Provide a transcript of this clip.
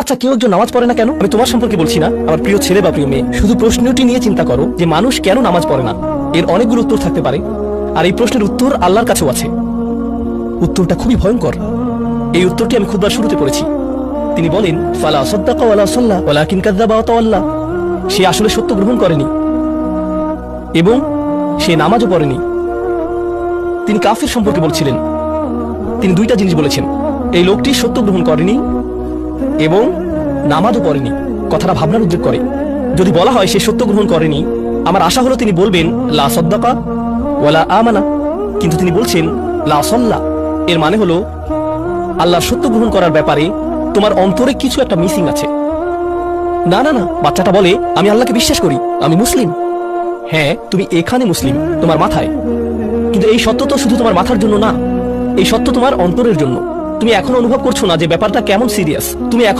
আচ্ছা, কেউ একজন নামাজ পড়ে না কেন? আমি তোমার সম্পর্কে বলছি না, আমার প্রিয় ছেলে বা প্রিয় মেয়ে। শুধু প্রশ্নটি নিয়ে চিন্তা করো যে মানুষ কেন নামাজ পড়ে না। এর অনেকগুলো উত্তর থাকতে পারে, আর এই প্রশ্নের উত্তর আল্লাহর কাছেও আছে। উত্তরটা খুবই ভয়ঙ্কর। এই উত্তরটি আমি খুতবার শুরুতে পড়েছি। তিনি বলেন, ফালা সাদ্দাকা ওয়ালা সাল্লা ওয়ালাকিন কাযযাবা ওয়া তাওয়াল্লা। সে আসলে সত্য গ্রহণ করেনি এবং সে নামাজও পড়েনি। তিনি কাফির সম্পর্কে বলছিলেন। তিনি দুইটা জিনিস বলেছেন, এই লোকটি সত্য গ্রহণ করেনি এবং নামাজও পড়েনি। কথাটা ভাবনার উদ্রেক করে। যদি বলা হয় সে সত্য গ্রহণ করেনি, আমার আশা হলো তিনি বলবেন লা সাদ্দাকা ওয়ালা আমানা, কিন্তু তিনি বলছেন লা সাল্লা। এর মানে হলো আল্লাহর সত্য গ্রহণ করার ব্যাপারে তোমার অন্তরে কিছু একটা মিসিং আছে। না না না, বাচ্চাটা বলে আমি আল্লাহকে বিশ্বাস করি, আমি মুসলিম। হ্যাঁ, তুমি এখানে মুসলিম, তোমার মাথায়। কিন্তু এই সত্য তো শুধু তোমার মাথার জন্য না, এই সত্য তোমার অন্তরের জন্য। তুমি এখন অনুভব করছো না যে ব্যাপারটা কেমন সিরিয়াস। তুমি এখন